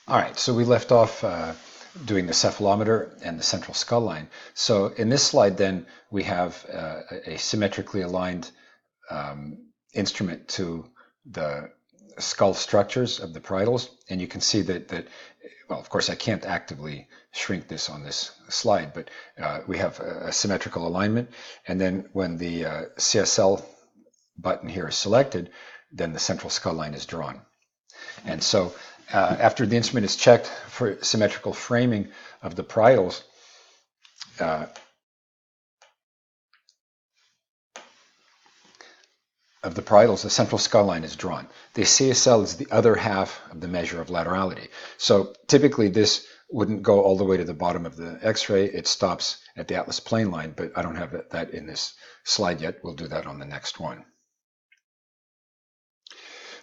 All right, so we left off doing the cephalometer and the central skull line. So in this slide then we have a symmetrically aligned instrument to the skull structures of the parietals, and you can see that, well, of course I can't actively shrink this on this slide, but we have a symmetrical alignment, and then when the CSL button here is selected, then the central skull line is drawn. And so after the instrument is checked for symmetrical framing of the parietals, the central skull line is drawn. The CSL is the other half of the measure of laterality. So typically this wouldn't go all the way to the bottom of the X-ray. It stops at the atlas plane line, but I don't have that in this slide yet. We'll do that on the next one.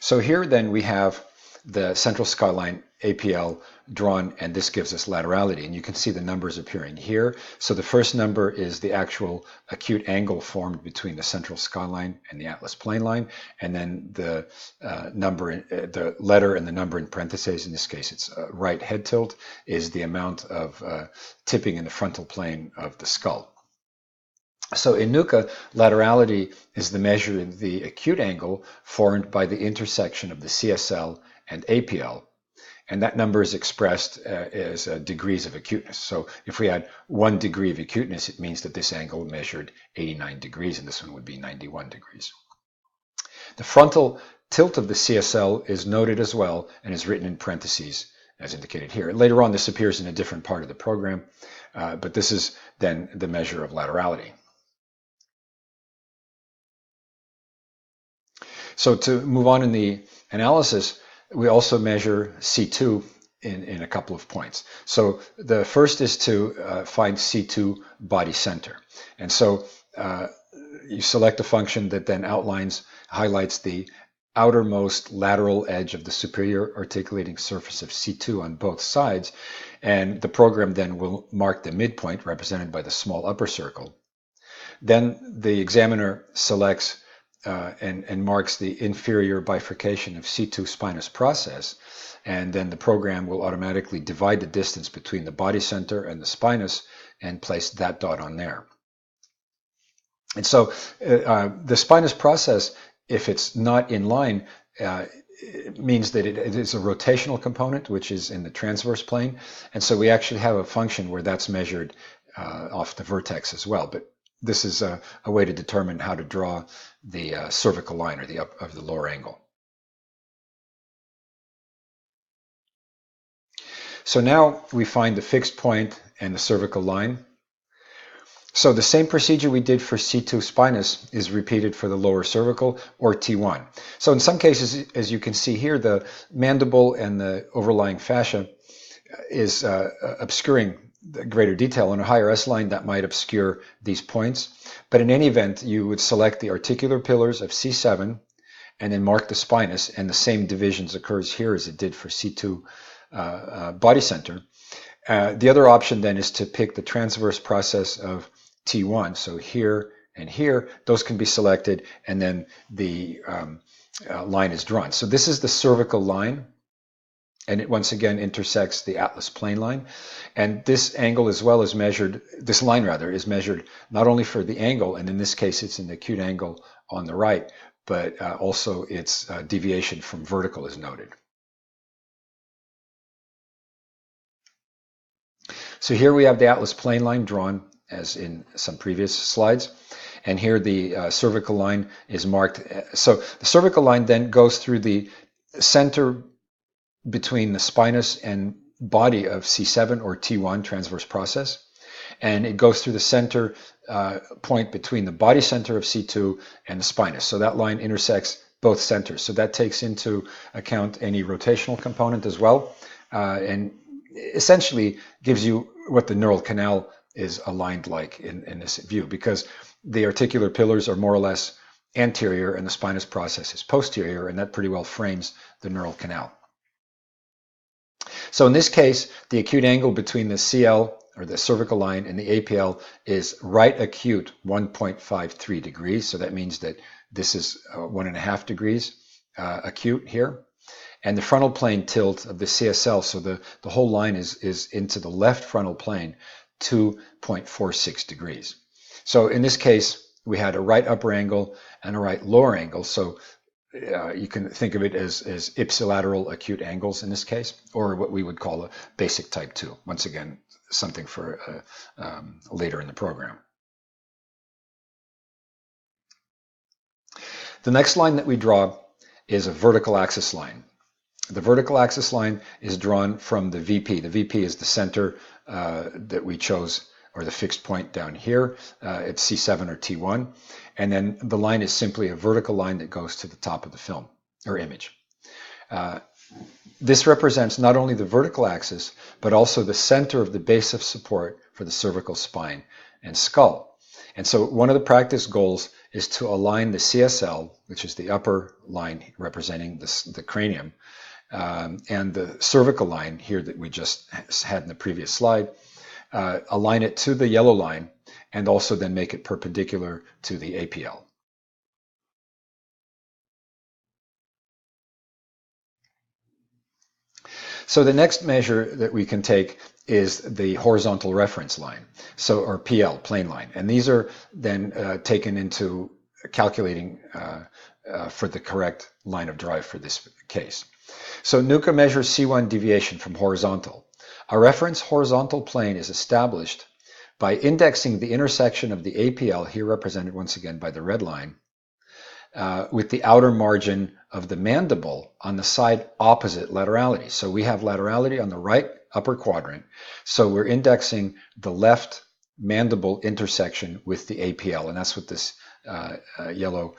So here then we have the central skull line APL drawn, and this gives us laterality, and you can see the numbers appearing here. So the first number is the actual acute angle formed between the central skull line and the atlas plane line, and then the the letter and the number in parentheses, in this case it's right head tilt, is the amount of tipping in the frontal plane of the skull. So in NUCA, laterality is the measure of the acute angle formed by the intersection of the CSL and APL. And that number is expressed as degrees of acuteness. So if we had 1 degree of acuteness, it means that this angle measured 89 degrees, and this one would be 91 degrees. The frontal tilt of the CSL is noted as well and is written in parentheses as indicated here. Later on, this appears in a different part of the program, but this is then the measure of laterality. So to move on in the analysis, we also measure C2 in a couple of points. So the first is to find C2 body center. And so you select a function that then highlights the outermost lateral edge of the superior articulating surface of C2 on both sides. And the program then will mark the midpoint, represented by the small upper circle. Then the examiner selects and marks the inferior bifurcation of C2 spinous process, and then the program will automatically divide the distance between the body center and the spinous and place that dot on there. And so the spinous process, if it's not in line, it means that it is a rotational component, which is in the transverse plane, and so we actually have a function where that's measured off the vertex as well. But this is a way to determine how to draw the cervical line, or the lower angle. So now we find the fixed point and the cervical line. So the same procedure we did for C2 spinous is repeated for the lower cervical, or T1. So in some cases, as you can see here, the mandible and the overlying fascia is obscuring the greater detail. On a higher S line, that might obscure these points. But in any event, you would select the articular pillars of C7 and then mark the spinous, and the same divisions occurs here as it did for C2 body center. The other option then is to pick the transverse process of T1. So here and here, those can be selected, and then the line is drawn. So this is the cervical line, and it once again intersects the atlas plane line. And this angle as well is measured, this line rather, is measured not only for the angle, and in this case it's an acute angle on the right, but also its deviation from vertical is noted. So here we have the atlas plane line drawn as in some previous slides. And here the cervical line is marked. So the cervical line then goes through the center between the spinous and body of C7 or T1 transverse process, and it goes through the center point between the body center of C2 and the spinous. So that line intersects both centers. So that takes into account any rotational component as well, and essentially gives you what the neural canal is aligned like in this view, because the articular pillars are more or less anterior and the spinous process is posterior, and that pretty well frames the neural canal. So in this case, the acute angle between the CL, or the cervical line, and the APL is right acute 1.53 degrees. So that means that this is 1.5 degrees acute here. and the frontal plane tilt of the CSL, so the whole line is into the left frontal plane, 2.46 degrees. So in this case, we had a right upper angle and a right lower angle. So you can think of it as ipsilateral acute angles in this case, or what we would call a basic type 2. Once again, something for later in the program. The next line that we draw is a vertical axis line. The vertical axis line is drawn from the VP. The VP is the center that we chose, or the fixed point down here. It's C7 or T1. And then the line is simply a vertical line that goes to the top of the film or image. This represents not only the vertical axis, but also the center of the base of support for the cervical spine and skull. And so one of the practice goals is to align the CSL, which is the upper line representing the cranium, and the cervical line here that we just had in the previous slide, align it to the yellow line, and also then make it perpendicular to the APL. So the next measure that we can take is the horizontal reference line, or PL, plane line. And these are then taken into calculating for the correct line of drive for this case. So NUCCA measures C1 deviation from horizontal. A reference horizontal plane is established by indexing the intersection of the APL, here represented once again by the red line, with the outer margin of the mandible on the side opposite laterality. So we have laterality on the right upper quadrant. So we're indexing the left mandible intersection with the APL, and that's what this yellow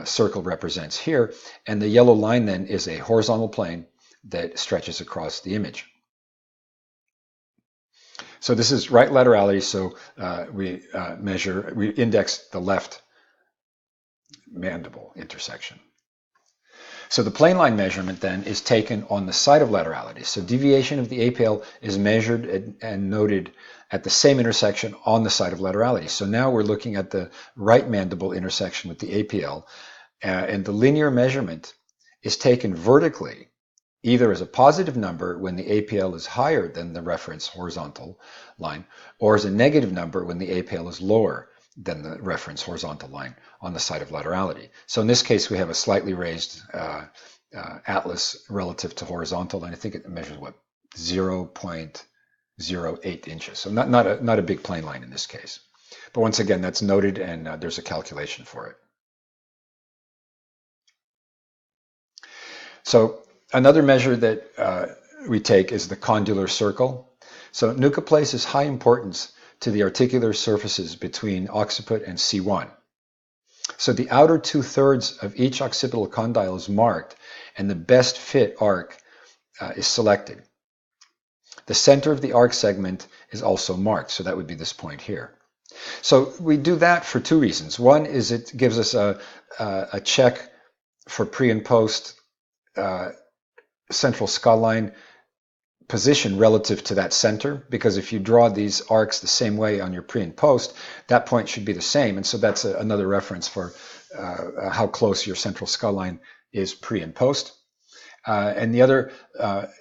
circle represents here. And the yellow line then is a horizontal plane that stretches across the image. So this is right laterality, so we index the left mandible intersection. So the plane line measurement then is taken on the side of laterality. So deviation of the APL is measured and noted at the same intersection on the side of laterality. So now we're looking at the right mandible intersection with the APL, and the linear measurement is taken vertically, either as a positive number when the APL is higher than the reference horizontal line, or as a negative number when the APL is lower than the reference horizontal line on the side of laterality. So in this case, we have a slightly raised atlas relative to horizontal, and I think it measures, 0.08 inches. So not a big plane line in this case. But once again, that's noted, and there's a calculation for it. So another measure that we take is the condylar circle. So NUCCA places high importance to the articular surfaces between occiput and C1. So the outer 2/3 of each occipital condyle is marked, and the best fit arc is selected. The center of the arc segment is also marked, so that would be this point here. So we do that for two reasons. One is it gives us a check for pre and post central skull line position relative to that center, because if you draw these arcs the same way on your pre and post, that point should be the same. And so that's another reference for how close your central skull line is pre and post. And the other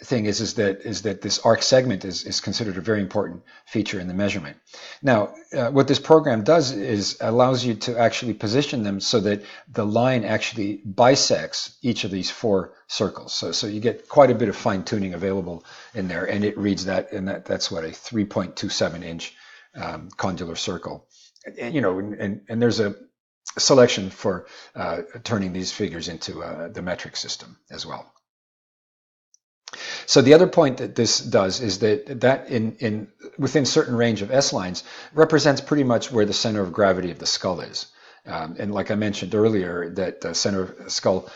thing is that this arc segment is considered a very important feature in the measurement. Now, what this program does is allows you to actually position them so that the line actually bisects each of these four circles. So you get quite a bit of fine tuning available in there, and it reads that, and that's what, a 3.27 inch condylar circle. And there's a selection for turning these figures into the metric system as well. So the other point that this does is that in within certain range of S lines represents pretty much where the center of gravity of the skull is. And like I mentioned earlier, that the center of skull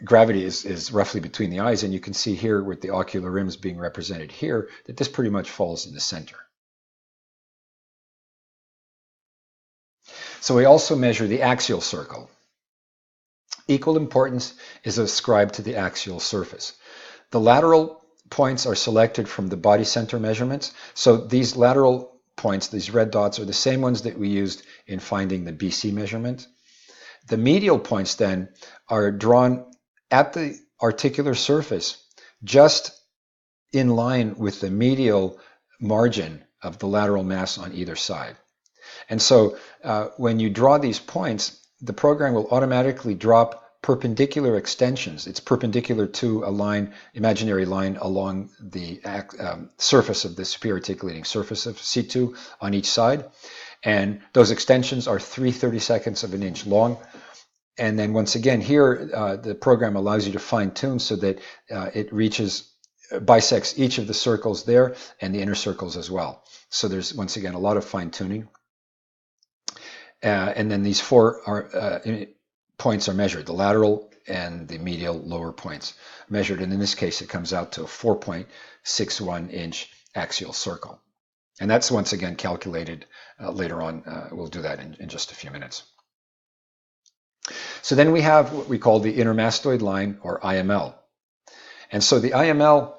gravity is roughly between the eyes, and you can see here with the ocular rims being represented here that this pretty much falls in the center. So we also measure the axial circle. Equal importance is ascribed to the axial surface. The lateral points are selected from the body center measurements. So these lateral points, these red dots, are the same ones that we used in finding the BC measurement. The medial points then are drawn at the articular surface just in line with the medial margin of the lateral mass on either side. And so when you draw these points, the program will automatically drop perpendicular extensions. It's perpendicular to a line, imaginary line along the surface of the superior articulating surface of C2 on each side. And those extensions are 3/32 of an inch long. And then once again here, the program allows you to fine tune so that it bisects each of the circles there and the inner circles as well. So there's once again a lot of fine tuning. And then these four points are measured, the lateral and the medial lower points measured. And in this case, it comes out to a 4.61 inch axial circle. And that's once again calculated later on. We'll do that in just a few minutes. So then we have what we call the intermastoid line, or IML. And so the IML,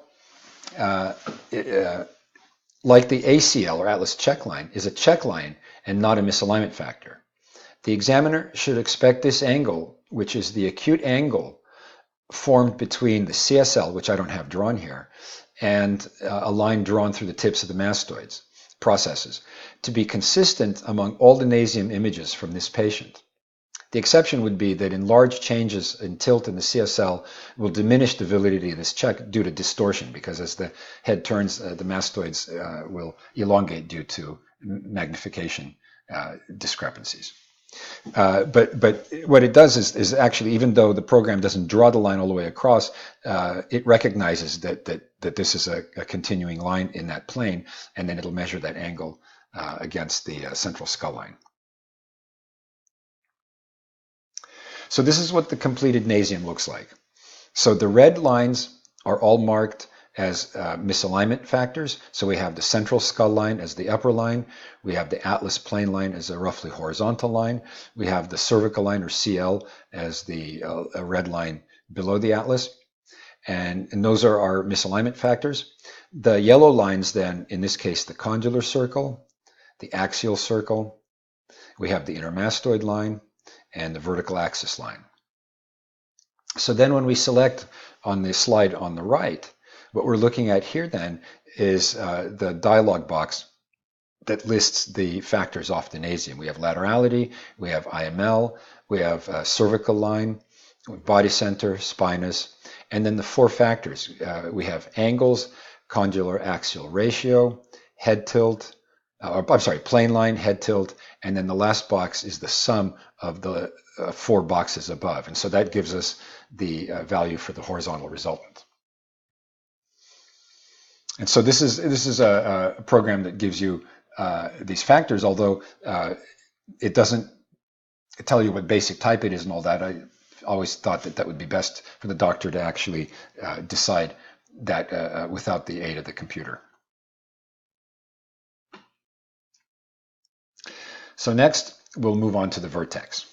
like the ACL, or Atlas check line, is a check line and not a misalignment factor. The examiner should expect this angle, which is the acute angle formed between the CSL, which I don't have drawn here, and a line drawn through the tips of the mastoids processes, to be consistent among all the nasium images from this patient. The exception would be that in large changes in tilt in the CSL will diminish the validity of this check due to distortion, because as the head turns, the mastoids will elongate due to magnification discrepancies. But what it does is actually, even though the program doesn't draw the line all the way across, it recognizes that this is a continuing line in that plane, and then it'll measure that angle against the central skull line. So this is what the completed nasium looks like. So the red lines are all marked as misalignment factors. So we have the central skull line as the upper line. We have the atlas plane line as a roughly horizontal line. We have the cervical line, or CL, as the red line below the atlas. And those are our misalignment factors. The yellow lines then, in this case, the condylar circle, the axial circle. We have the intermastoid line and the vertical axis line. So then when we select on the slide on the right, what we're looking at here then is the dialog box that lists the factors off the nasium. We have laterality, we have IML, we have cervical line, body center, spinous, and then the four factors. We have angles, condylar axial ratio, head tilt, plane line, head tilt, and then the last box is the sum of the four boxes above. And so that gives us the value for the horizontal resultant. And so this is a program that gives you these factors, although it doesn't tell you what basic type it is and all that. I always thought that would be best for the doctor to actually decide that without the aid of the computer. So next, we'll move on to the vertex.